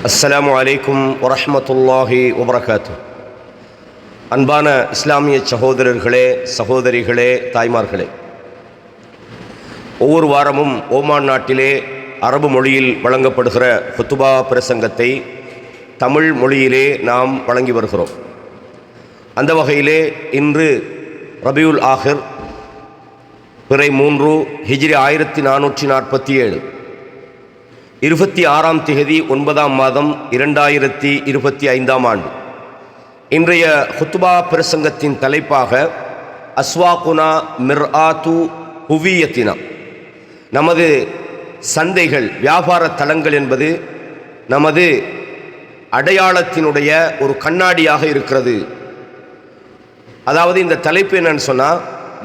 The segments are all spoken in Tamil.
அஸ்ஸலாமு அலைக்கும் வரஹ்மத்துல்லாஹி வபரகாத்து. அன்பான இஸ்லாமிய சகோதரர்களே, சகோதரிகளே, தாய்மார்களே, ஒவ்வொரு வாரமும் ஓமான் நாட்டிலே அரபு மொழியில் வழங்கப்படுகிற ஹுத்துபா பிரசங்கத்தை தமிழ் மொழியிலே நாம் வழங்கி வருகிறோம். அந்த வகையிலே இன்று ரபியுல் ஆஹிர் பிறை 3 ஹிஜ்ரி 1447 26ஆம் திகதி 9ஆம் மாதம் 2025ஆம் ஆண்டு. இன்றைய ஹுத்துபா பிரசங்கத்தின் தலைப்பாக அஸ்வாகுனா மிர்ஆத்து ஹுவியத்தினா, நமது சந்தைகள், வியாபார தலங்கள் என்பது நமது அடையாளத்தினுடைய ஒரு கண்ணாடியாக இருக்கிறது. அதாவது இந்த தலைப்பு என்னன்னு சொன்னால்,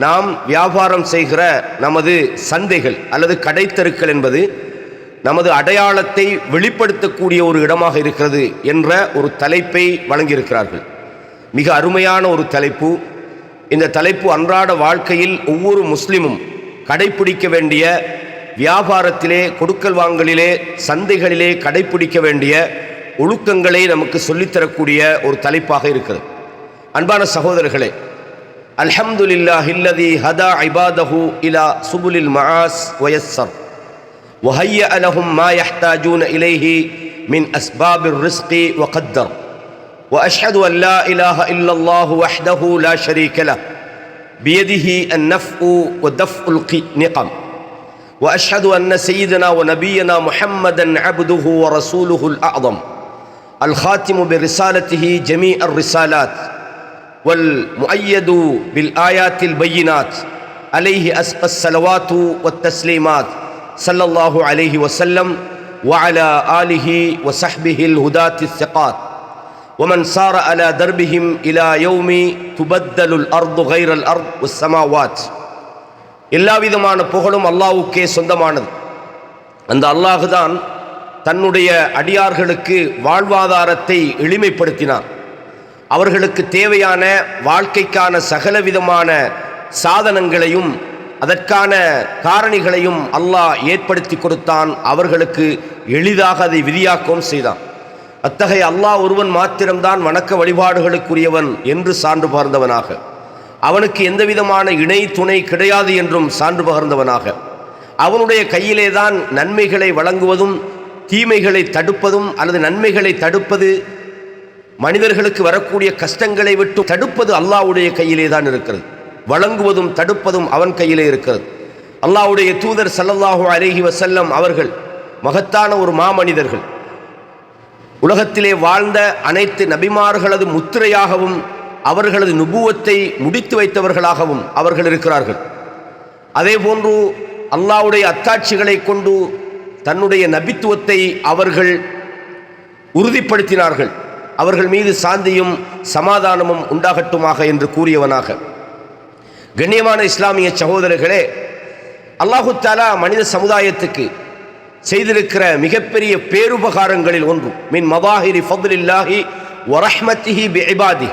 நாம் வியாபாரம் செய்கிற நமது சந்தைகள் அல்லது கடைத்தெருக்கள் என்பது நமது அடையாளத்தை வெளிப்படுத்தக்கூடிய ஒரு இடமாக இருக்கிறது என்ற ஒரு தலைப்பை வழங்கியிருக்கிறார்கள். மிக அருமையான ஒரு தலைப்பு. இந்த தலைப்பு அன்றாட வாழ்க்கையில் ஒவ்வொரு முஸ்லிமும் கடைப்பிடிக்க வேண்டிய, வியாபாரத்திலே, கொடுக்கல் வாங்கலிலே, சந்தைகளிலே கடைப்பிடிக்க வேண்டிய ஒழுக்கங்களை நமக்கு சொல்லித்தரக்கூடிய ஒரு தலைப்பாக இருக்கிறது. அன்பான சகோதரர்களே, அல்ஹம்துலில்லாஹில்லதி ஹதா இபாதஹு இலா சுபுலில் மஆஸ் வயஸ்ஸர் وهيأ لهم ما يحتاجون إليه من أسباب الرزق وقدر وأشهد أن لا إله إلا الله وحده لا شريك له بيده النفع ودفع النقم وأشهد أن سيدنا ونبينا محمدا عبده ورسوله الأعظم الخاتم برسالته جميع الرسالات والمؤيد بالآيات البينات عليه أسقى الصلوات والتسليمات صلى الله عليه وسلم وعلى آله وصحبه الهداة الثقات ومن سار على دربهم إلى يوم تبدل الأرض غير الأرض والسماوات. எல்லா விதமான புகழும் அல்லாஹ்வுக்கே சொந்தமானது. அந்த அல்லாஹ் தான் தன்னுடைய அடியார்களுக்கு வாழ்வாதாரத்தை எளிமைப்படுத்தினார். அவர்களுக்கு தேவையான வாழ்க்கைக்கான சகல விதமான சாதனங்களையும் அதற்கான காரணிகளையும் அல்லாஹ் ஏற்படுத்தி கொடுத்தான். அவர்களுக்கு எளிதாக அதை விதியாக்கவும் செய்தான். அத்தகைய அல்லாஹ் ஒருவன் மாத்திரம்தான் வணக்க வழிபாடுகளுக்குரியவன் என்று சான்று பகர்ந்தவனாக, அவனுக்கு எந்த விதமான இணை துணை கிடையாது என்றும் சான்று பகர்ந்தவனாக, அவனுடைய கையிலே தான் நன்மைகளை வழங்குவதும் தீமைகளை தடுப்பதும், அல்லது நன்மைகளை தடுப்பது, மனிதர்களுக்கு வரக்கூடிய கஷ்டங்களை விட்டு தடுப்பது அல்லாஹ்வுடைய கையிலே தான் இருக்கிறது. வழங்குவதும் தடுப்பதும் அவன் கையிலே இருக்கிறது. அல்லாஹ்வுடைய தூதர் ஸல்லல்லாஹு அலைஹி வஸல்லம் அவர்கள் மகத்தான ஒரு மாமனிதர்கள். உலகத்திலே வாழ்ந்த அனைத்து நபிமார்களது முத்திரையாகவும் அவர்களது நுபுவத்தை முடித்து வைத்தவர்களாகவும் அவர்கள் இருக்கிறார்கள். அதே போன்று அல்லாஹ்வுடைய அத்தாட்சிகளை கொண்டு தன்னுடைய நபித்துவத்தை அவர்கள் உறுதிப்படுத்தினார்கள். அவர்கள் மீது சாந்தியும் சமாதானமும் உண்டாகட்டுமாக என்று கூறியவனாக, கண்ணியமான இஸ்லாமிய சகோதரர்களே, அல்லாஹு தஆலா மனித சமுதாயத்துக்கு செய்திருக்கிற மிகப்பெரிய பேருபகாரங்களில் ஒன்று, மின் மதாஹிரி ஃபத்லில்லாஹி வ ரஹ்மத்திஹி பிஇபாதிஹி,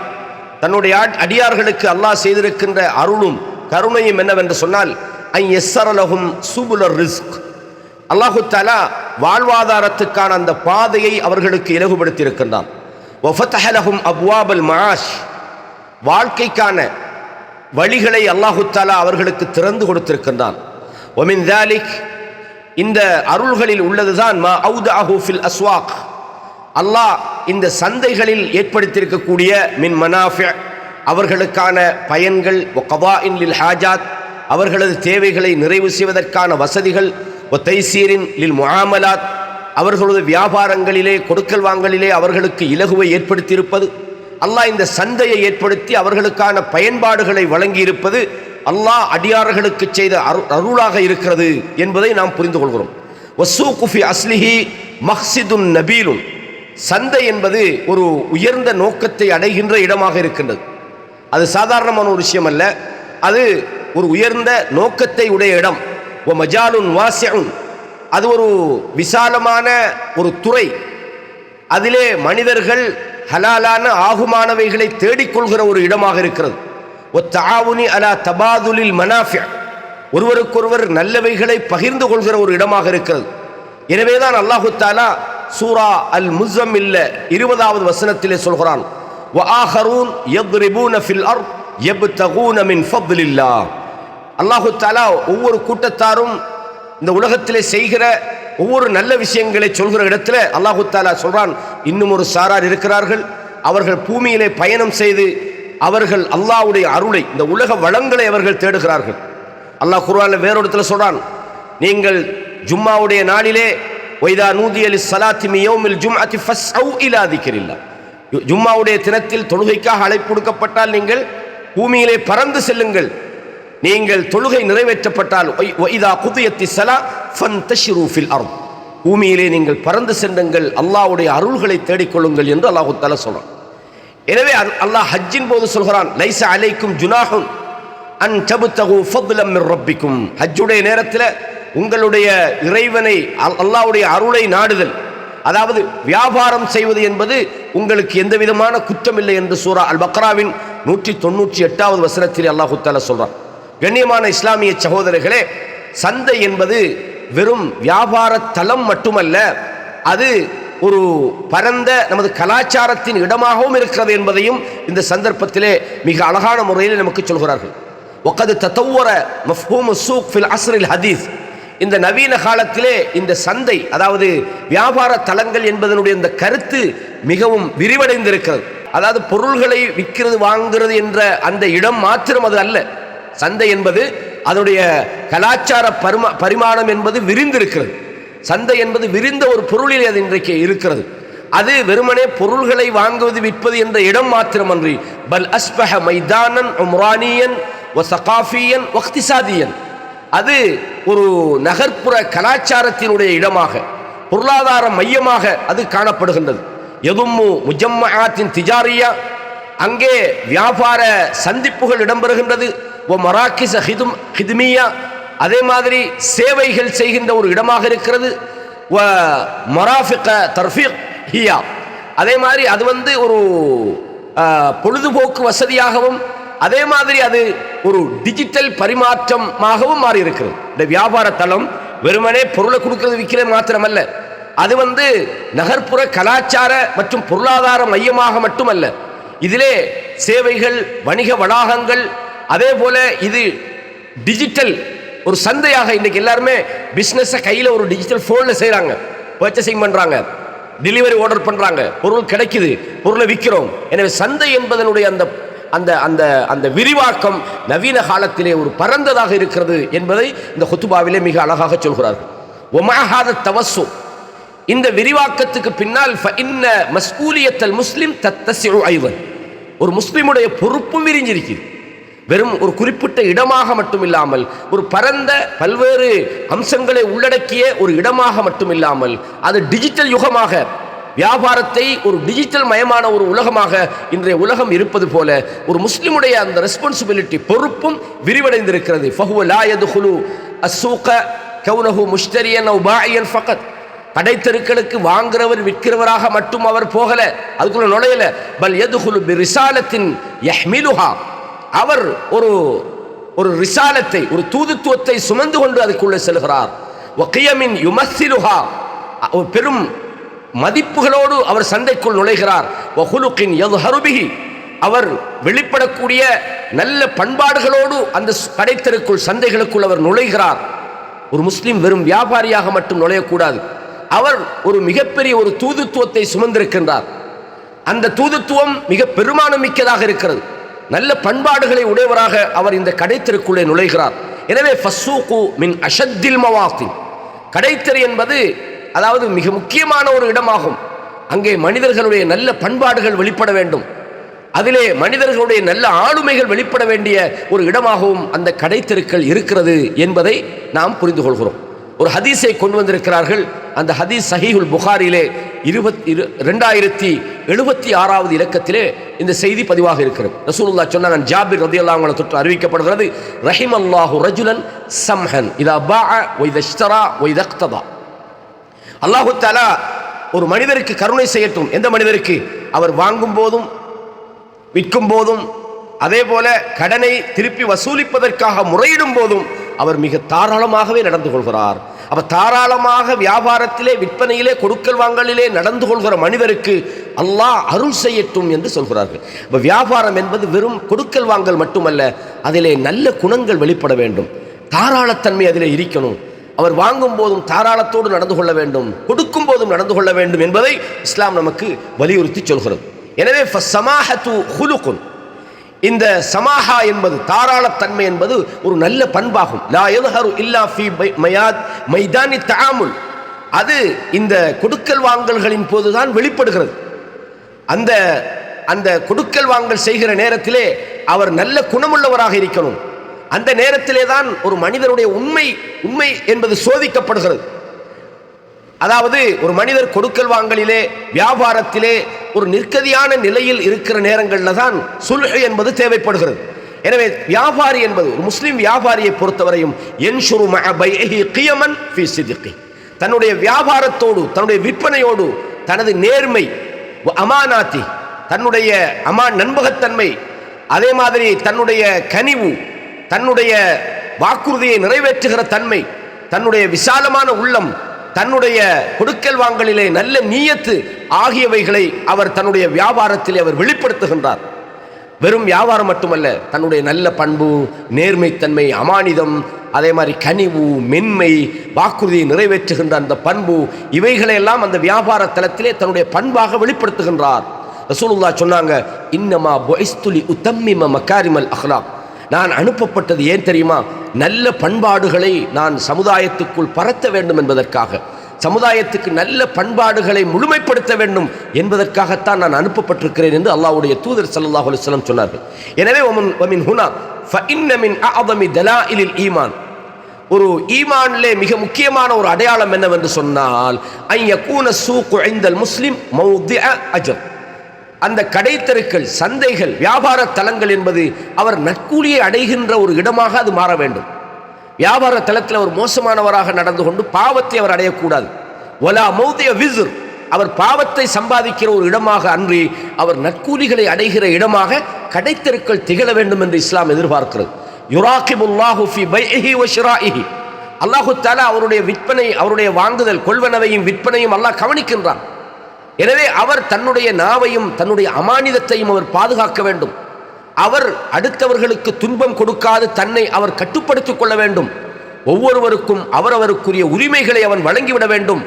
தன்னுடைய அடியார்களுக்கு அல்லாஹ் செய்திருக்கின்ற அருளும் கருணையும் என்னவென்று சொன்னால், அன் யஸ்ஸர லஹும் சுபுலர் ரிஸ்க், அல்லாஹு தஆலா வாழ்வாதாரத்துக்கான அந்த பாதையை அவர்களுக்கு இலகுபடுத்தி இருக்கின்றான். வ ஃபதஹ லஹும் அப்வாபல் மஆஷ், வாழ்க்கைக்கான வழிகளை அல்லாஹு தஆலா அவர்களுக்கு திறந்து கொடுத்திருக்கின்றான். வமின் தாலிக், இந்த அருள்களில் உள்ளதுதான் மா அவுதஅஹு ஃபில் அஸ்வாக், அல்லாஹ் இந்த சந்தைகளில் ஏற்படுத்தியிருக்கக்கூடிய மின் மனாஃபி, அவர்களுக்கான பயன்கள், வ கதாஇன் லில் ஹாஜாத், அவர்களது தேவைகளை நிறைவு செய்வதற்கான வசதிகள், வ தைசீரின் லில் முஆமலாத், அவர்களது வியாபாரங்களிலே, கொடுக்கல் வாங்கலிலே அவர்களுக்கு இலகுவை ஏற்படுத்தியிருப்பது, அல்லாஹ் இந்த சந்தையை ஏற்படுத்தி அவர்களுக்கான பயன்பாடுகளை வழங்கியிருப்பது அல்லாஹ் அடியார்களுக்கு செய்த அருளாக இருக்கிறது என்பதை நாம் புரிந்து கொள்கிறோம். வஸ்ஸூகு ஃபி அஸ்லிஹி மக்ஸிதுன் நபீலுன், சந்தை என்பது ஒரு உயர்ந்த நோக்கத்தை அடைகின்ற இடமாக இருக்கின்றது. அது சாதாரணமான ஒரு விஷயம் அல்ல, அது ஒரு உயர்ந்த நோக்கத்தை உடைய இடம். வ மஜாலுன் வாசிஉன், அது ஒரு விசாலமான ஒரு துறை. அதிலே மனிதர்கள் ஹலாலான ஆகுமானவைகளை தேடிக்கொள்கிற ஒரு இடமாக இருக்கிறது. ஒத்தஆவுனி அலா தபாதுலில் மனாஃபி, ஒருவருக்கொருவர் நல்லவைகளை பகிர்ந்து கொள்கிற ஒரு இடமாக இருக்கிறது. எனவேதான் அல்லாஹு தஆலா சூரா அல் முஸம்மில் 20வது வசனத்திலே சொல்கிறான், வஆஹரூன் யத்ரிபூன ஃபில் அர்த் யப்தகூன மின் ஃபத்லில்லாஹ். அல்லாஹு தஆலா ஒவ்வொரு கூட்டத்தாரும் இந்த உலகத்திலே செய்கிற ஒவ்வொரு நல்ல விஷயங்களை சொல்கிற இடத்துல அல்லாஹு தஆலா சொல்றான், இன்னும் ஒரு சாரார் இருக்கிறார்கள், அவர்கள் பூமியிலே பயணம் செய்து அவர்கள் அல்லாஹ்வுடைய அருளை, இந்த உலக வளங்களை அவர்கள் தேடுகிறார்கள். அல்லாஹ் குர்ஆனில் வேறொரு இடத்துல சொல்றான், நீங்கள் ஜும்மாவுடைய நாளிலே வைதா நூதிய லிஸ்ஸலாத்தி மின் யௌமில் ஜும்அத்தி ஃபஸ்அவ் இலா திக்ரில்லாஹ், ஜும்மாவுடைய தினத்தில் தொழுகைக்காக அழைப்பு கொடுக்கப்பட்டால் நீங்கள் பூமியிலே பறந்து செல்லுங்கள். நீங்கள் தொழுகை நிறைவேற்றப்பட்டால் வைதா குதியத்தி ஸலா ஃபன்தஷிரு ஃபில் அர்த், பூமியிலே நீங்கள் பறந்து செல்லுங்கள், அல்லாஹ்வுடைய அருள்களை தேடிக்கொள்ளுங்கள் என்று அல்லாஹ் தஆலா சொல்றான். எனவே அல்லாஹ் ஹஜ்ஜின் போது சொல்கிறான், லைஸ அலைக்கும் ஜுனாஹுன் அன் தப்தகு ஃபத்லம் மின் ரப்பிக்கும். ஹஜ்ஜுடைய நேரத்தில் உங்களுடைய இறைவனை அல்லாஹ்வுடைய அருளை நாடுதல், அதாவது வியாபாரம் செய்வது என்பது உங்களுக்கு எந்த விதமான குற்றம் இல்லை என்று சூரா அல் பக்ராவின் 198வது வசனத்தில் அல்லாஹ் தஆலா சொல்றான். கண்ணியமான இஸ்லாமிய சகோதரர்களே, சந்தை என்பது வெறும் வியாபார தளம் மட்டுமல்ல, அது ஒரு பரந்த நமது கலாச்சாரத்தின் இடமாகவும் இருக்கிறது என்பதையும் இந்த சந்தர்ப்பத்திலே மிக அழகான முறையில் நமக்கு சொல்கிறார்கள். وقد تطور مفهوم السوق في العصر الحديث. இந்த நவீன காலத்திலே இந்த சந்தை, அதாவது வியாபார தலங்கள் என்பதனுடைய இந்த கருத்து மிகவும் விரிவடைந்திருக்கிறது. அதாவது பொருள்களை விற்கிறது வாங்குகிறது என்ற அந்த இடம் மாத்திரம் அது அல்ல. சந்தை என்பது அதனுடைய கலாச்சார பரிமாணம் என்பது விரிந்திருக்கிறது. சந்தை என்பது விரிந்த ஒரு பொருளில் அது இன்றைக்கு இருக்கிறது. அது வெறுமனே பொருள்களை வாங்குவது விற்பது என்ற இடம் மாத்திரமன்றி, பல் அஸ்பஹ மைதானன் உம்ரானியன் வ ஸகாஃபியன் வ இக்திசாதியன், அது ஒரு நகர்ப்புற கலாச்சாரத்தினுடைய இடமாக, பொருளாதார மையமாக அது காணப்படுகின்றது. யதும்மு முஜம்மஆத்தின் திஜாரியா, அங்கே வியாபார சந்திப்புகள் இடம்பெறுகின்றது. வ மராக்கிஸ ஹிதுமியா, அதே மாதிரி சேவைகள் செய்கின்ற ஒரு இடமாக இருக்கிறது. வ மராஃபிக தர்ஃபீஹியா, அதே மாதிரி அது ஒரு பொழுதுபோக்கு வசதியாகவும், அதே மாதிரி அது ஒரு டிஜிட்டல் பரிமாற்றமாகவும் மாறி இருக்கிறது. இந்த வியாபார தளம் வெறுமனே பொருளை கொடுக்கிறது விற்கிறது மாத்திரமல்ல, அது நகர்ப்புற கலாச்சார மற்றும் பொருளாதார மையமாக மட்டுமல்ல, இதிலே சேவைகள், வணிக வளாகங்கள், அதே போல இது டிஜிட்டல் ஒரு சந்தையாக இன்றைக்கு எல்லாருமே பிஸ்னஸை கையில் ஒரு டிஜிட்டல் ஃபோனில் செய்கிறாங்க, பர்ச்சேசிங் பண்ணுறாங்க, டெலிவரி ஆர்டர் பண்ணுறாங்க, பொருள் கிடைக்குது, பொருளை விற்கிறோம். எனவே சந்தை என்பதனுடைய அந்த அந்த அந்த அந்த விரிவாக்கம் நவீன காலத்திலே ஒரு பரந்ததாக இருக்கிறது என்பதை இந்த ஹுத்துபாவிலே மிக அழகாக சொல்கிறார்கள். ஒமாஹாத தவஸ்ஸு, இந்த விரிவாக்கத்துக்கு பின்னால் ஃபஇன்ன மஸ்ஊலியத்தல் முஸ்லிம் தத்தஸிஉ ஐவன், ஒரு முஸ்லிமுடைய பொறுப்பும் விரிஞ்சிருக்கிறது. வெறும் ஒரு குறிப்பிட்ட இடமாக மட்டும் இல்லாமல், ஒரு பரந்த பல்வேறு அம்சங்களை உள்ளடக்கிய ஒரு இடமாக மட்டும் இல்லாமல், அது டிஜிட்டல் யுகமாக, வியாபாரத்தை ஒரு டிஜிட்டல் மயமான ஒரு உலகமாக இன்றைய உலகம் இருப்பது போல ஒரு முஸ்லிமுடைய அந்த ரெஸ்பான்சிபிலிட்டி, பொறுப்பும் விரிவடைந்திருக்கிறது. ஃபஹுவ லா யதுகுலு அஸ்ஸூக கௌனஹு முஷ்தரியன் அவ் பாயியன் ஃபகத், கடைத்தெருக்களுக்கு வாங்குறவர் விற்கிறவராக மட்டும் அவர் போகல, அதுக்குள்ள நுழையல. பல் யதுகுலு பிரிசாலத்தின் யஹ்மிலுஹா, அவர் ஒரு ரிசாலத்தை, ஒரு தூதுத்துவத்தை சுமந்து கொண்டு அதுக்குள்ளே செல்கிறார். வகியமின் யுமஸ்ஸிலுஹா, ஒரு பெரும் மதிப்புகளோடு அவர் சந்தைக்குள் நுழைகிறார். வஹுலுகின் யظஹரு பிஹி, அவர் வெளிப்படக்கூடிய நல்ல பண்பாடுகளோடு அந்த கடைத்தெருக்குள், சந்தைகளுக்குள் அவர் நுழைகிறார். ஒரு முஸ்லிம் வெறும் வியாபாரியாக மட்டும் நுழையக்கூடாது, அவர் ஒரு மிகப்பெரிய ஒரு தூதுத்துவத்தை சுமந்திருக்கின்றார். அந்த தூதுத்துவம் மிக பெருமானம் மிக்கதாக இருக்கிறது. நல்ல பண்பாடுகளை உடையவராக அவர் இந்த கடைத்தெருக்குள்ளே நுழைகிறார். எனவே ஃபஸ்ஸூகு மின் அஷத்தில் மவாத்தின், கடைத்தெரு என்பது அதாவது மிக முக்கியமான ஒரு இடமாகும். அங்கே மனிதர்களுடைய நல்ல பண்பாடுகள் வெளிப்பட வேண்டும், அதிலே மனிதர்களுடைய நல்ல ஆளுமைகள் வெளிப்பட வேண்டிய ஒரு இடமாகவும் அந்த கடைத்தெருக்கள் இருக்கிறது என்பதை நாம் புரிந்து கொள்கிறோம். ஒரு ஹதீஸை கொண்டு வந்திருக்கிறார்கள். அந்த ஹதீஸ் சஹீஹுல் புகாரிலே 2076வது இலக்கத்திலே இந்த செய்தி பதிவாக இருக்கிறது. ரசூலுல்லாஹ் சொன்னாங்க, ஜாபிர் ரலியல்லாஹு அன்ஹு தொட்டு அறிவிக்கப்படுகிறது, ரஹிமல்லாஹு ரஜுலன் சம்ஹன் இதா பாஅ வ இதா இஷ்தரா வ இதா இக்ததா. அல்லாஹு தஆலா ஒரு மனிதருக்கு கருணை செய்யட்டும். எந்த மனிதருக்கு? அவர் வாங்கும் போதும் விற்கும் போதும், அதே போல கடனை திருப்பி வசூலிப்பதற்காக முறையிடும் போதும் அவர் மிக தாராளமாகவே நடந்து கொள்கிறார். அப்ப தாராளமாக வியாபாரத்திலே, விற்பனையிலே, கொடுக்கல் வாங்கலிலே நடந்து கொள்கிற மனிதருக்கு அல்லாஹ் அருள் செய்யட்டும் என்று சொல்கிறார்கள். அப்ப வியாபாரம் என்பது வெறும் கொடுக்கல் வாங்கல் மட்டுமல்ல, அதிலே நல்ல குணங்கள் வெளிப்பட வேண்டும், தாராளத்தன்மை அதிலே இருக்கணும். அவர் வாங்கும் போதும் தாராளத்தோடு நடந்து கொள்ள வேண்டும், கொடுக்கும் போதும் நடந்து கொள்ள வேண்டும் என்பதை இஸ்லாம் நமக்கு வலியுறுத்தி சொல்கிறது. எனவே இந்த சமாஹா என்பது, தாராளத்தன்மை என்பது ஒரு நல்ல பண்பாகும். லா யظஹரு இல்லா ஃபீ மைதானி தஆமுல், அது இந்த கொடுக்கல் வாங்கல்களின் போதுதான் வெளிப்படுகிறது. அந்த அந்த கொடுக்கல் வாங்கல் செய்கிற நேரத்திலே அவர் நல்ல குணமுள்ளவராக இருக்கணும். அந்த நேரத்திலே தான் ஒரு மனிதனுடைய உண்மை என்பது சோதிக்கப்படுகிறது. அதாவது ஒரு மனிதர் கொடுக்கல் வாங்கலிலே, வியாபாரத்திலே ஒரு நிர்கதியான நிலையில் இருக்கிற நேரங்களில் தான் சுல்ஹ் என்பது தேவைப்படுகிறது. எனவே வியாபாரி என்பது, ஒரு முஸ்லிம் வியாபாரியை பொறுத்தவரையும் யன்ஷுரு மஅ பைஇஹி கியமன் ஃபீ சித்கி, தன்னுடைய வியாபாரத்தோடு, தன்னுடைய விற்பனையோடு தனது நேர்மை, அமானாத்தி, தன்னுடைய நண்பகத்தன்மை, அதே மாதிரி தன்னுடைய கனிவு, தன்னுடைய வாக்குறுதியை நிறைவேற்றுகிற தன்மை, தன்னுடைய விசாலமான உள்ளம், தன்னுடைய கொடுக்கல் வாங்கலிலே நல்ல நீயத்து ஆகியவைகளை அவர் தன்னுடைய வியாபாரத்திலே அவர் வெளிப்படுத்துகின்றார். வெறும் வியாபாரம் மட்டுமல்ல, தன்னுடைய நல்ல பண்பு, நேர்மைத்தன்மை, அமானிதம், அதே மாதிரி கனிவு, மென்மை, வாக்குறுதியை நிறைவேற்றுகின்ற அந்த பண்பு, இவைகளையெல்லாம் அந்த வியாபார தளத்திலே தன்னுடைய பண்பாக வெளிப்படுத்துகின்றார். ரசூலுல்லாஹ் சொன்னாங்க, இன்னமா புஇஸ்து லி உத்தம்மிம மகாரிமல் அக்லாக், நான் அனுப்பப்பட்டது ஏன் தெரியுமா? நல்ல பண்பாடுகளை நான் சமுதாயத்துக்குள் பரத்த வேண்டும் என்பதற்காக, சமுதாயத்துக்கு நல்ல பண்பாடுகளை முழுமைப்படுத்த வேண்டும் என்பதற்காகத்தான் நான் அனுப்பப்பட்டிருக்கிறேன் என்று அல்லாஹ்வுடைய தூதர் ஸல்லல்லாஹு அலைஹி வஸல்லம் சொன்னார்கள். எனவே வமின் ஹுனா ஃபஇன்ன மின் அஅதமி தலாயிலில் ஈமான், ஒரு ஈமானிலே மிக முக்கியமான ஒரு அடையாளம் என்னவென்று சொன்னால், அன் யகூன ஸூகு இன்தல் முஸ்லிம் மௌதிஅ அஜர், அந்த கடைத்தெருக்கள், சந்தைகள், வியாபார தலங்கள் என்பது அவர் நற்கூலியை அடைகின்ற ஒரு இடமாக அது மாற வேண்டும். வியாபார தலத்தில் அவர் மோசமானவராக நடந்து கொண்டு பாவத்தை அவர் அடையக்கூடாது. வலா மௌதிஅ விஸ்ர், அவர் பாவத்தை சம்பாதிக்கிற ஒரு இடமாக அன்றி அவர் நற்கூலிகளை அடைகிற இடமாக கடைத்தெருக்கள் திகழ வேண்டும் என்று இஸ்லாம் எதிர்பார்க்கிறது. யுராகிபுல்லாஹு ஃபீ பைஇஹி வ ஷிராஇஹி, அல்லாஹு தஆலா அவருடைய விற்பனை, அவருடைய வாங்குதல், கொள்வனவையும் விற்பனையும் அல்லாஹ் கவனிக்கின்றான். எனவே அவர் தன்னுடைய நாவையும் தன்னுடைய அமானிதத்தையும் அவர் பாதுகாக்க வேண்டும். அவர் அடுத்தவர்களுக்கு துன்பம் கொடுக்காது தன்னை அவர் கட்டுப்படுத்திக் கொள்ள வேண்டும். ஒவ்வொருவருக்கும் அவரவருக்குரிய உரிமைகளை அவன் வழங்கிவிட வேண்டும்.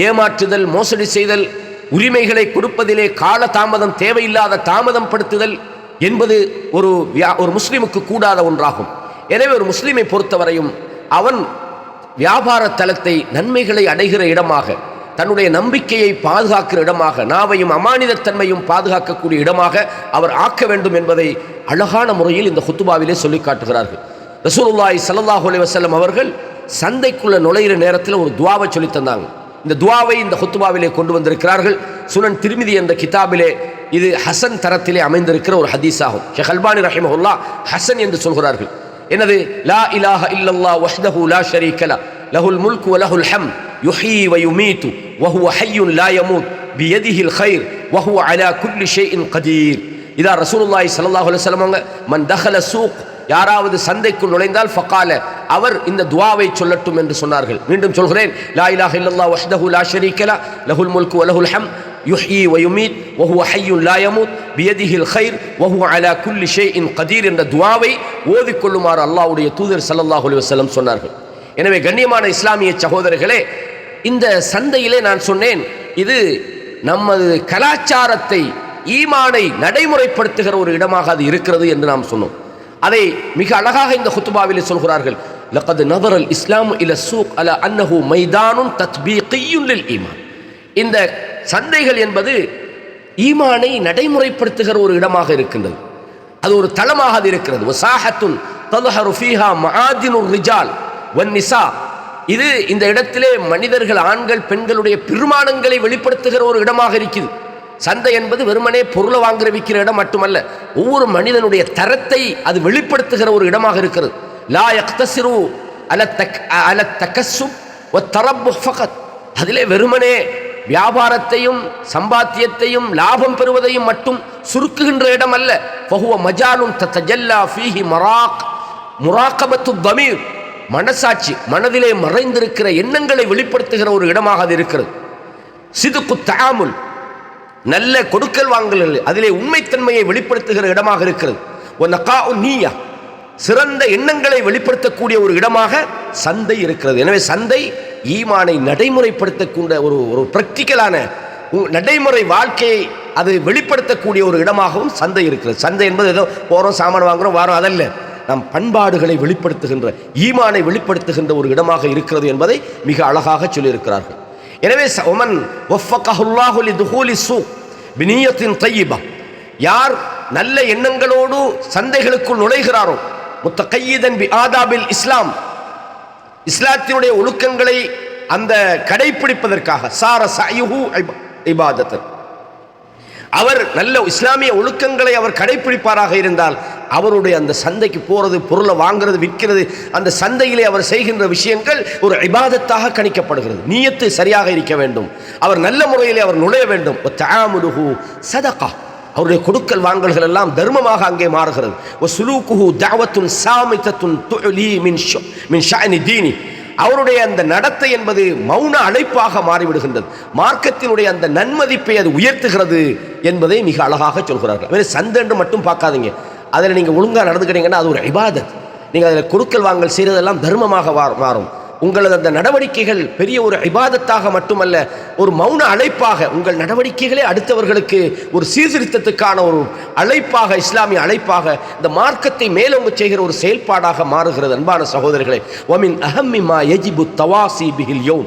ஏமாற்றுதல், மோசடி செய்தல், உரிமைகளை கொடுப்பதிலே கால தாமதம், தேவையில்லாத தாமதம் படுத்துதல் என்பது ஒரு முஸ்லிமுக்கு கூடாத ஒன்றாகும். எனவே ஒரு முஸ்லிமை பொறுத்தவரையும் அவன் வியாபார தலத்தை நன்மைகளை அடைகிற இடமாக, தன்னுடைய நம்பிக்கையை பாதுகாக்கிற இடமாக, நாவையும் அமானிதத்தன்மையும் பாதுகாக்கக்கூடிய இடமாக அவர் ஆக்க வேண்டும் என்பதை அழகான முறையில் இந்த குத்துபாவிலே சொல்லி காட்டுகிறார்கள். ரசூலுல்லாஹி ஸல்லல்லாஹு அலைஹி வஸல்லம் அவர்கள் சந்தைக்குள்ள நுழைகிற நேரத்தில் ஒரு துஆவை சொல்லி தந்தாங்க. இந்த துஆவை இந்த குத்துபாவிலே கொண்டு வந்திருக்கிறார்கள். சுனன் திர்மிதி என்ற கிதாபிலே இது ஹசன் தரத்திலே அமைந்திருக்கிற ஒரு ஹதீஸ் ஆகும். ஷேக் அல்பானி ரஹிமஹுல்லாஹ் ஹசன் என்று சொல்கிறார்கள். என்னது? லா இலாஹ இல்லல்லாஹ் வஹ்தஹு லா ஷரீக லஹ், லஹுல் முல்கு வ லஹுல் ஹம்த், யுஹ்யி வ யுமீது வ ஹுவ ஹய்யுன் லா யமூத், பியதிஹில் கைர் வ ஹுவ அலா குல்லி ஷைஇன் கதீர். இதா ரசூலுல்லாஹி ஸல்லல்லாஹு அலைஹி வஸல்லம் மன் தஹல சூக், யாராவது சந்தைக்குள் நுழைந்தால் ஃபகால, அவர் இந்த துஆவை சொல்லட்டும் என்று சொன்னார்கள். மீண்டும் சொல்கிறேன், லா இலாஹ இல்லல்லாஹ் வஹ்தஹு லா ஷரீக லஹ், லஹுல் முல்கு வ லஹுல் ஹம்த், யுஹ்யி வ யுமீத் வ ஹுவ ஹய்யுன் லா யமூத், பியதிஹில் கைர் வ ஹுவ அலா குல்லி ஷைஇன் கதீர் என்ற துஆவை ஓதிக்கொள்ளுமாறு அல்லாஹ்வுடைய தூதர் ஸல்லல்லாஹு அலைஹி வஸல்லம் சொன்னார்கள். எனவே கண்ணியமான இஸ்லாமிய சகோதரர்களே, இந்த சந்தையிலே நான் சொன்னேன், இது நமது கலாச்சாரத்தை, ஈமானை நடைமுறைப்படுத்துகிற ஒரு இடமாக அது இருக்கிறது என்று நாம் சொன்னோம். அதை மிக அழகாக இந்த குத்துபாவிலே சொல்கிறார்கள். லகத் நதரல் இஸ்லாம் இல சூக் அலா அன்னஹு மைதானுன் தத்பீகியுன் லில் ஈமான். இந்த சந்தைகள் என்பது ஈமானை நடைமுறைப்படுத்துகிற ஒரு இடமாக இருக்கின்றது. அது ஒரு தளமாக அது இருக்கிறது. வசாஹத்துன் தظஹரு ஃபீஹா மஆதினுர் ரிஜால் வன் நிசா. இது இந்த இடத்திலே மனிதர்கள், ஆண்கள், பெண்களுடைய பெருமானங்களை வெளிப்படுத்துகிற ஒரு இடமாக இருக்குது. சந்தை என்பது வெறுமனே பொருளை வாங்குற விற்கிற இடம் மட்டுமல்ல, ஒவ்வொரு மனிதனுடைய தரத்தை அது வெளிப்படுத்துகிற ஒரு இடமாக இருக்கிறது. லா யக்தஸிரு அல தகஸ்ஸுப் வ தரப்புஹ் ஃபகத். அதிலே வெறுமனே வியாபாரத்தையும் சம்பாத்தியத்தையும் லாபம் பெறுவதையும் மட்டும் சுருக்குகின்ற இடம் அல்ல. ஃபஹுவ மஜாலுன் ததஜல்லா ஃபீஹி முராகபத்து தமீர். மனசாட்சி, மனதிலே மறைந்திருக்கிற எண்ணங்களை வெளிப்படுத்துகிற ஒரு இடமாக அது இருக்கிறது. சிதுக்கு தஆமுல், நல்ல கொடுக்கல் வாங்கல், அதிலே உண்மைத்தன்மையை வெளிப்படுத்துகிற இடமாக இருக்கிறது. வனகாஉ நிய்யா, சிறந்த எண்ணங்களை வெளிப்படுத்தக்கூடிய ஒரு இடமாக சந்தை இருக்கிறது. எனவே சந்தை ஈமானை நடைமுறைப்படுத்தக்கூடிய ஒரு பிராக்டிக்கலான நடைமுறை வாழ்க்கையை அது வெளிப்படுத்தக்கூடிய ஒரு இடமாகவும் சந்தை இருக்கிறது. சந்தை என்பது ஏதோ போகிறோம் சாமான் வாங்குறோம் வாரம், அதல்ல. நம் பண்பாடுகளை வெளிப்படுத்துகின்ற, ஈமானை வெளிப்படுத்துகின்ற ஒரு இடமாக இருக்கிறது என்பதை மிக அழகாக சொல்லியிருக்கிறார்கள். எனவே ஒமன் வஃபகஹுல்லாஹு லிதுஹூலி ஸூக் பினியத்தின் தய்யிபா, யார் நல்ல எண்ணங்களோடு சந்தைகளுக்குள் நுழைகிறாரோ, முத்தகையிதன் பி ஆதாபில் இஸ்லாம், இஸ்லாத்தினுடைய ஒழுக்கங்களை அந்த கடைபிடிப்பதற்காக, சார சயுஹு இபாதத், அவர் நல்ல இஸ்லாமிய ஒழுக்கங்களை அவர் கடைபிடிப்பாராக இருந்தால் அவருடைய அந்த சந்தைக்கு போறது, பொருளை வாங்குறது, விற்கிறது, அந்த சந்தையிலே அவர் செய்கின்ற விஷயங்கள் ஒரு இபாதத்தாக கணிக்கப்படுகிறது. நியத்து சரியாக இருக்க வேண்டும், அவர் நல்ல முறையிலே அவர் நுழைய வேண்டும். தஆமுலுஹு ஸதகா, அவருடைய கொடுக்கல் வாங்கல்கள் எல்லாம் தர்மமாக அங்கே மாறுகிறது. வஸுலூகுஹு தஅவத்துன் சாமிதத்துன் துலி மின் ஷஅனி தீனி, அவருடைய அந்த நடத்தை என்பது மௌன அழைப்பாக மாறிவிடுகின்றது. மார்க்கத்தினுடைய அந்த நன்மதிப்பை அது உயர்த்துகிறது என்பதை மிக அழகாக சொல்கிறார்கள். வேறு சந்தை என்று மட்டும் பார்க்காதீங்க, அதில் நீங்கள் ஒழுங்காக நடந்துக்கிட்டீங்கன்னா அது ஒரு இபாதத். நீங்கள் அதில் கொடுக்கல் வாங்கல் செய்கிறதெல்லாம் தர்மமாக மாறும். உங்களது அந்த நடவடிக்கைகள் பெரிய ஒரு இபாதத்தாக மட்டுமல்ல, ஒரு மௌன அழைப்பாக, உங்கள் நடவடிக்கைகளே அடுத்தவர்களுக்கு ஒரு சீர்திருத்தத்துக்கான ஒரு அழைப்பாக, இஸ்லாமிய அழைப்பாக, இந்த மார்க்கத்தை மேலோங்க செய்கிற ஒரு செயல்பாடாக மாறுகிறது. அன்பான சகோதரர்களே, வமின் அஹம்மி மா யஜிபு தவாசி பிஹில் யௌம்,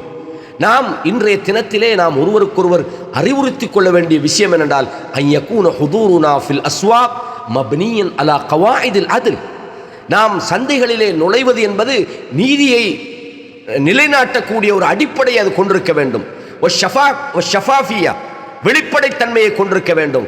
நாம் இன்றைய தினத்திலே நாம் ஒருவருக்கொருவர் அறிவுறுத்திக் கொள்ள வேண்டிய விஷயம் என்னென்றால், ஐயகூன ஹுதூருனா ஃபில் அஸ்வாக் மப்னியன் அலா கவாயிதில் அத்ல், நாம் சந்தைகளிலே நுழைவது என்பது நீதியை நிலைநாட்டக்கூடிய ஒரு அடிப்படை அது கொண்டிருக்க வேண்டும். வெளிப்படைத்தன்மையை கொண்டிருக்க வேண்டும்.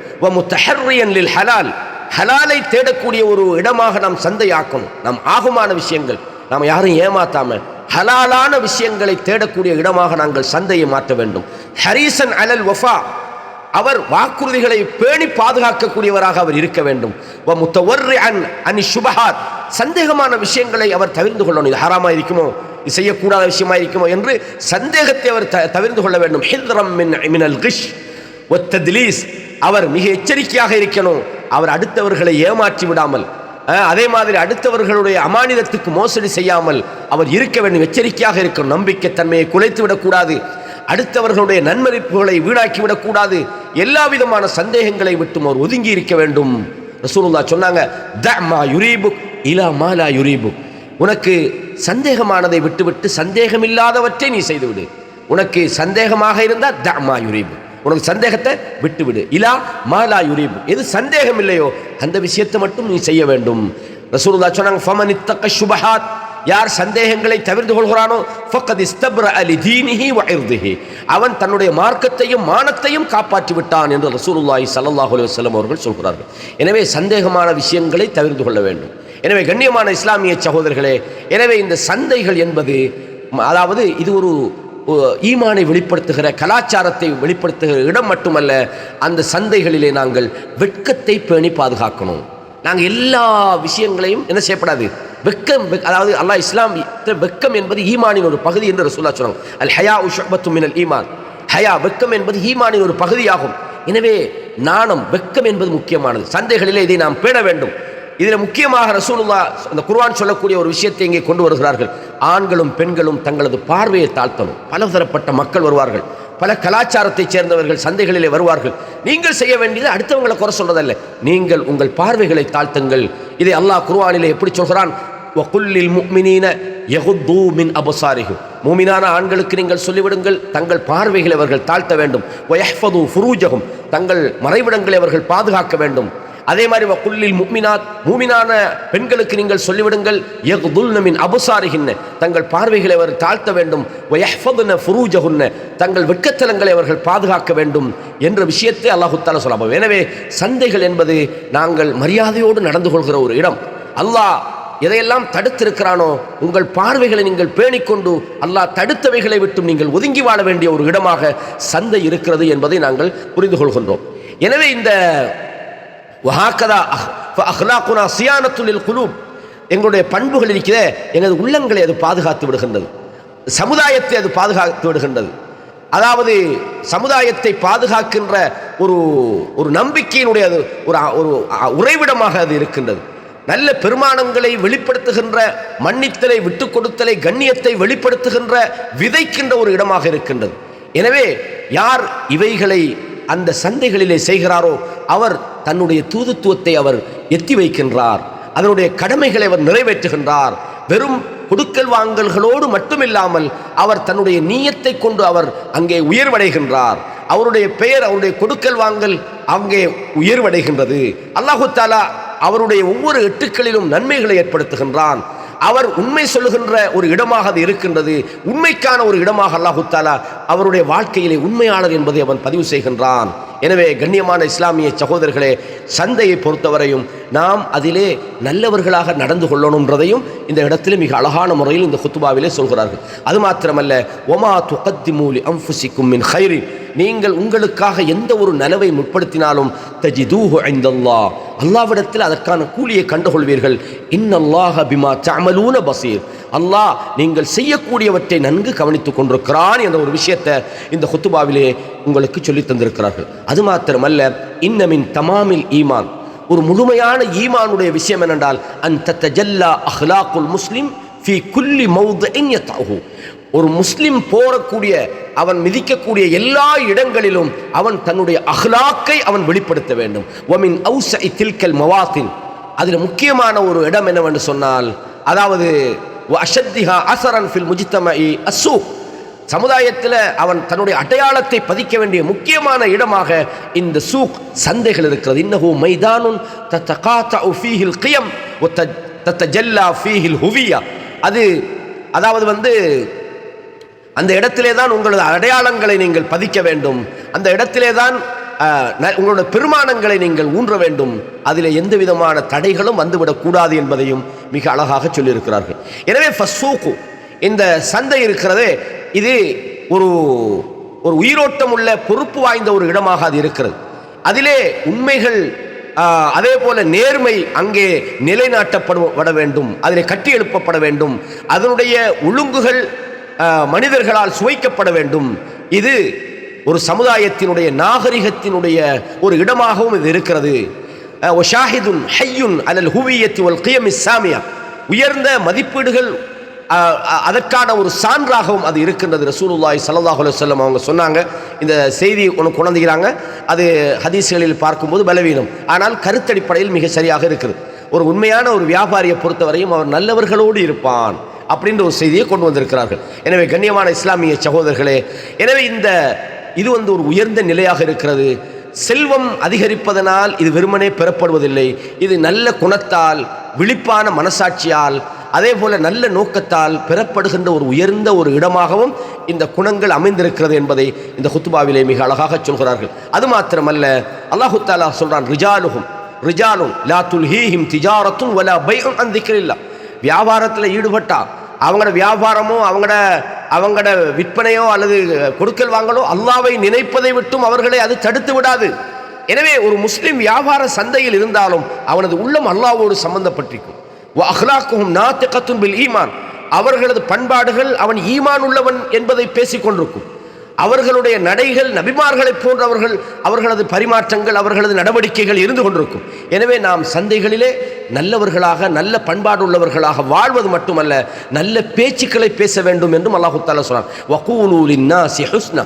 ஹலாலை தேடக்கூடிய ஒரு இடமாக நாம் சந்தையாக்கணும். நாம் ஆகுமான விஷயங்கள், நாம் யாரும் ஏமாத்தாம ஹலாலான விஷயங்களை தேடக்கூடிய இடமாக நாங்கள் சந்தையை மாற்ற வேண்டும். ஹரீசன் அலல் வஃபா, அவர் வாக்குறுதிகளை பேணி பாதுகாக்கக்கூடியவராக அவர் இருக்க வேண்டும். சந்தேகமான விஷயங்களை அவர் தவிர்த்து கொள்ளணும். இது ஹராமா இருக்குமோ, இது செய்யக்கூடாத விஷயமா இருக்குமோ என்று சந்தேகத்தை அவர் தவிர்த்து கொள்ள வேண்டும். ஹித்ரம் மினல் கிஷ் வத்தத்லீஸ், அவர் மிக எச்சரிக்கையாக இருக்கணும். அவர் அடுத்தவர்களை ஏமாற்றி விடாமல், அதே மாதிரி அடுத்தவர்களுடைய அமானிதத்துக்கு மோசடி செய்யாமல் அவர் இருக்க வேண்டும். எச்சரிக்கையாக இருக்கணும். நம்பிக்கை தன்மையை குலைத்து விடக்கூடாது, அடுத்தவர்களுடைய நன்மதிப்புகளை வீணாக்கிவிடக்கூடாது. எல்லா விதமான சந்தேகங்களை விட்டும் அவர் ஒதுங்கி இருக்க வேண்டும். ரசூலுல்லாஹ் சொன்னாங்க, தஅமா யுரீபுக் இலா மா லா யுரீபுக், உனக்கு சந்தேகமானதை விட்டுவிட்டு சந்தேகமில்லாதவற்றை நீ செய்துவிடு. உனக்கு சந்தேகமாக இருந்தால் தஅமா யுரீபுக், உனக்கு சந்தேகத்தை விட்டுவிடு. இலா மா லா யுரீபுக், எது சந்தேகம் இல்லையோ அந்த விஷயத்தை மட்டும் நீ செய்ய வேண்டும். ரசூலுல்லாஹ் சொன்னாங்க, ஃபமன் இத்தக ஷுபஹாத், யார் சந்தேகங்களை தவிர்த்து கொள்கிறானோ ஃபக்கத் இஸ்தப்ரஅ லிதீனிஹி வ இர்திஹி, அவன் தன்னுடைய மார்க்கத்தையும் மானத்தையும் காப்பாற்றி விட்டான் என்று ரசூலுல்லாஹி ஸல்லல்லாஹு அலைஹி வஸல்லம் அவர்கள் சொல்கிறார்கள். எனவே சந்தேகமான விஷயங்களை தவிர்த்து கொள்ள வேண்டும். எனவே கண்ணியமான இஸ்லாமிய சகோதரர்களே, எனவே இந்த சந்தைகள் என்பது, அதாவது இது ஒரு ஈமானை வெளிப்படுத்துகிற, கலாச்சாரத்தை வெளிப்படுத்துகிற இடம் மட்டுமல்ல. அந்த சந்தைகளிலே நாங்கள் வெட்கத்தை பேணி பாதுகாக்கணும். நாங்கள் எல்லா விஷயங்களையும் என்ன செய்யப்படாது, வெக்கம், அதாவது அல்லாஹ் இஸ்லாம் வெக்கம் என்பது ஈமானின் ஒரு பகுதி என்று ரசூலுல்லாஹ் சொன்னாங்க. அல் ஹயா ஷுஅபத்தும் மினல் ஈமான், ஹயா வெக்கம் என்பது ஈமானின் ஒரு பகுதியாகும். எனவே நாணம், வெக்கம் என்பது முக்கியமானது. சந்தைகளிலே இதை நாம் பேண வேண்டும். இதில் முக்கியமாக ரசூலுல்லாஹ் அந்த குர்ஆன் சொல்லக்கூடிய ஒரு விஷயத்தை இங்கே கொண்டு வருகிறார்கள். ஆண்களும் பெண்களும் தங்களது பார்வையை தாழ்த்தணும். பலதரப்பட்ட மக்கள் வருவார்கள், பல கலாச்சாரத்தைச் சேர்ந்தவர்கள் சந்தைகளிலே வருவார்கள். நீங்கள் செய்ய வேண்டியது அடுத்தவங்களை குறை சொல்றதல்ல, நீங்கள் உங்கள் பார்வைகளை தாழ்த்துங்கள். இதை அல்லாஹ் குர்ஆனிலே எப்படி சொல்கிறான், வகுல்லில் முஃமினீன யகுது மின் அபசாரிஹிம், மூமினான ஆண்களுக்கு நீங்கள் சொல்லிவிடுங்கள் தங்கள் பார்வைகளை அவர்கள் தாழ்த்த வேண்டும். வயஹ்ஃபது ஃபுரூஜஹும், தங்கள் மறைவிடங்களை அவர்கள் பாதுகாக்க வேண்டும். அதே மாதிரி வகுல்லில் முஃமினாத், மூமினான பெண்களுக்கு நீங்கள் சொல்லிவிடுங்கள் யகுதுல்ன மின் அபசாரிஹின்ன, தங்கள் பார்வைகளை அவர் தாழ்த்த வேண்டும். வயஹ்ஃபதுன ஃபுரூஜஹுன்ன, தங்கள் வெட்கத்தலங்களை அவர்கள் பாதுகாக்க வேண்டும் என்ற விஷயத்தை அல்லாஹ் தஆலா சொல்லுவார். எனவே சந்தைகள் என்பது நாங்கள் மரியாதையோடு நடந்து கொள்கிற ஒரு இடம். அல்லாஹ் எதையெல்லாம் தடுத்திருக்கிறானோ உங்கள் பார்வைகளை நீங்கள் பேணிக்கொண்டு அல்லாஹ் தடுத்தவைகளை விட்டு நீங்கள் ஒதுங்கி வாழ வேண்டிய ஒரு இடமாக சந்தை இருக்கிறது என்பதை நாங்கள் புரிந்து கொள்கின்றோம். எனவே இந்த வஹாகதா அஹ்லாகுனா சியானத்துல் குலூப், எங்களுடைய பண்புகள் இருக்கிறதே, எங்களது உள்ளங்களை அது பாதுகாத்து விடுகின்றது, சமுதாயத்தை அது பாதுகாத்து விடுகின்றது. அதாவது சமுதாயத்தை பாதுகாக்கின்ற ஒரு நம்பிக்கையினுடைய ஒரு உறைவிடமாக அது இருக்கின்றது. நல்ல பெருமானங்களை வெளிப்படுத்துகின்ற, மன்னித்தலை, விட்டு கொடுத்தலை, கண்ணியத்தை வெளிப்படுத்துகின்ற, விதைக்கின்ற ஒரு இடமாக இருக்கின்றது. எனவே யார் இவைகளை அந்த சந்தைகளிலே செய்கிறாரோ அவர் தன்னுடைய தூதுத்துவத்தை அவர் எத்தி வைக்கின்றார், அதனுடைய கடமைகளை அவர் நிறைவேற்றுகின்றார். வெறும் கொடுக்கல் வாங்கல்களோடு மட்டுமில்லாமல் அவர் தன்னுடைய நீயத்தை கொண்டு அவர் அங்கே உயர்வடைகின்றார். அவருடைய பெயர், அவருடைய கொடுக்கல் வாங்கல் அங்கே உயர்வடைகின்றது. அல்லாஹு தஆலா அவருடைய ஒவ்வொரு எட்டுக்களிலும் நன்மைகளை ஏற்படுத்துகின்றான். அவர் உண்மை சொல்லுகின்ற ஒரு இடமாக அது இருக்கின்றது. உண்மைக்கான ஒரு இடமாக அல்லாஹு தஆலா அவருடைய வாழ்க்கையிலே உண்மையாளர் என்பதை அவன் பதிவு செய்கின்றான். எனவே கண்ணியமான இஸ்லாமிய சகோதரர்களே, சந்தையை பொறுத்தவரையும் நாம் அதிலே நல்லவர்களாக நடந்து கொள்ளணுன்றதையும் இந்த இடத்திலே மிக அழகான முறையில் இந்த குத்துபாவிலே சொல்கிறார்கள். அது மாத்திரமல்ல, ஒமா துகத்திமூ லி அன்ஃபுசிக்கும் மின் கைரின், நீங்கள் உங்களுக்காக எந்த ஒரு நலவை முற்படுத்தினாலும் தஜிதூஹு இன்தல்லாஹ், அல்லாஹ்விடத்தில் அதற்கான கூலியை கண்டுகொள்வீர்கள். இன்னல்லாஹ பிமா தஅமலூன பஸீர், அல்லாஹ் நீங்கள் செய்யக்கூடியவற்றை நன்கு கவனித்துக் கொண்டிருக்கிறான் என்ற ஒரு விஷயத்தை இந்த குத்துபாவிலே உங்களுக்கு சொல்லி தந்திருக்கிறார்கள். அது மாத்திரமல்ல, இன்னமின் தமாமில் ஈமான், ஒரு முழுமையான ஈமானுடைய விஷயம் என்னென்றால் அன் தத்தஜல்லா அஹ்லாக்குல் முஸ்லிம் ஃபீ குல்லி மௌதிஇன் யதஹு, ஒரு முஸ்லிம் போறக்கூடிய, அவன் மிதிக்கக்கூடிய எல்லா இடங்களிலும் அவன் தன்னுடைய அஹ்லாக்கை அவன் வெளிப்படுத்த வேண்டும். வமின் அவ்ஸஇ தில்கல் மவாத்தின், அதில் முக்கியமான ஒரு இடம் என்னவென்று சொன்னால், அதாவது வஅஷத்திஹா அஸரன் ஃபில் முஜ்தமஇ அஸ்ஸூக், சமுதாயத்தில் அவன் தன்னுடைய அடையாளத்தை பதிக்க வேண்டிய முக்கியமான இடமாக இந்த சூக், சந்தைகள் இருக்கிறது. இன்னஹு மைதானுன் தத்தகாதஉ ஃபீஹில் கியம் வ தத்தஜல்லா ஃபீஹில் ஹுவியா, அது அதாவது அந்த இடத்திலே தான் உங்களது அடையாளங்களை நீங்கள் பதிக்க வேண்டும், அந்த இடத்திலே தான் உங்களோட பெருமானங்களை நீங்கள் ஊன்ற வேண்டும், அதில் எந்த விதமான தடைகளும் வந்துவிடக்கூடாது என்பதையும் மிக அழகாக சொல்லியிருக்கிறார்கள். எனவே ஃபஸ்ஸூக்கு, இந்த சந்தை இருக்கிறதே, இது ஒரு உயிரோட்டம் உள்ள பொறுப்பு வாய்ந்த ஒரு இடமாக அது இருக்கிறது. அதிலே உண்மைகள், அதே போல நேர்மை அங்கே நிலைநாட்டப்பட வேண்டும், அதிலே கட்டி எழுப்பப்பட வேண்டும், அதனுடைய ஒழுங்குகள் மனிதர்களால் சுவைக்கப்பட வேண்டும். இது ஒரு சமுதாயத்தினுடைய நாகரிகத்தினுடைய ஒரு இடமாகவும் இது இருக்கிறது. வஷாஹிதுன் ஹய்யுன் அலல் ஹுவியத்தி வல் கியமிஸ் சாமியா, உயர்ந்த மதிப்பீடுகள் அதற்கான ஒரு சான்றாகவும் அது இருக்கின்றது. ரசூலுல்லாஹி ஸல்லல்லாஹு அலைஹி வஸல்லம் அவங்க சொன்னாங்க, இந்த செய்தி ஒன்று கொண்டாந்துக்கிறாங்க, அது ஹதீஸ்களில் பார்க்கும்போது பலவீனம், ஆனால் கருத்தடிப்படையில் மிக சரியாக இருக்குது. ஒரு உண்மையான ஒரு வியாபாரியை பொறுத்தவரையும் அவர் நல்லவர்களோடு இருப்பான் அப்படின்ற ஒரு செய்தியை கொண்டு வந்திருக்கிறார்கள். எனவே கண்ணியமான இஸ்லாமிய சகோதரர்களே, எனவே இது ஒரு உயர்ந்த நிலையாக இருக்கிறது. செல்வம் அதிகரிப்பதனால் இது வெறுமனே பெறப்படுவதில்லை, இது நல்ல குணத்தால், விழிப்பான மனசாட்சியால், அதே போல நல்ல நோக்கத்தால் பெறப்படுகின்ற ஒரு உயர்ந்த ஒரு இடமாகவும் இந்த குணங்கள் அமைந்திருக்கிறது என்பதை இந்த குத்துபாவிலே மிக அழகாக சொல்கிறார்கள். அது மாத்திரமல்ல, அல்லாஹு தஆலா சொல்றான், ரிஜாலுன் லா துல்ஹீஹிம் திஜாரத்துன் வலா பைஉன் அன் திக்ரில்லாஹ், வியாபாரத்தில் ஈடுபட்டா அவங்களோட வியாபாரமோ அவங்களோட விற்பனையோ அல்லது கொடுக்கல் வாங்கலோ அல்லாஹ்வை நினைப்பதை விட்டும் அவர்களை அது தடுத்து விடாது. எனவே ஒரு முஸ்லிம் வியாபார சந்தையில் இருந்தாலும் அவனது உள்ளம் அல்லாஹ்வோடு சம்பந்தப்பட்டிருக்கும். அஹ்லாக்குஹும் நாத்திகத்துன் பில் ஈமான், அவர்களது பண்பாடுகள் அவன் ஈமான் உள்ளவன் என்பதை பேசிக்கொண்டிருக்கும். அவர்களுடைய நடைகள் நபிமார்களைப் போன்றவர்கள், அவர்களது பரிமாற்றங்கள், அவர்களது நடவடிக்கைகள் இருந்து கொண்டிருக்கும். எனவே நாம் சந்தைகளிலே நல்லவர்களாக, நல்ல பண்பாடு உள்ளவர்களாக வாழ்வது மட்டுமல்ல, நல்ல பேச்சுக்களை பேச வேண்டும் என்றும் அல்லாஹு தஆலா சொல்றான். வகூலு லின்னாஸி ஹுஸ்னா,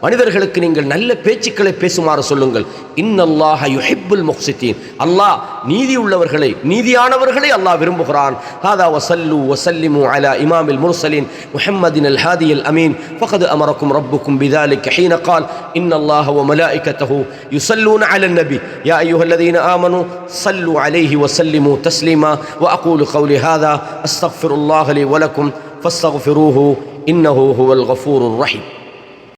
மனிதர்களுக்கு நீங்கள் நல்ல பேச்சுக்களை பேசுமாறு சொல்லுங்கள். இன்னல்லாஹ யுஹிப்புல் முக்ஸிதீன், அல்லாஹ் நீதி உள்ளவர்களை, நீதியானவர்களை அல்லாஹ் விரும்புகிறான். ஹாதா வஸல்லு வஸல்லிமு அலா இமாமில் முர்சலீன் முஹம்மதின் அல் ஹாதியில் அமீன் ஃபகத் அமரக்கும் ரப்புக்கும் பிதாலிக ஹீன கால் இன்னல்லாஹ வ மலாயிகத்தஹு யுஸல்லூன அலன் நபி யா அய்யுஹல்லதீன ஆமனு ஸல்லு அலைஹி வஸல்லிமு தஸ்லீமா வ அகூலு கௌலி ஹாதா அஸ்தக்ஃபிருல்லாஹ லி வ லக்கும் ஃபஸ்தக்ஃபிரூஹு இன்னஹு ஹுவல் கஃபூருர் ரஹீம்.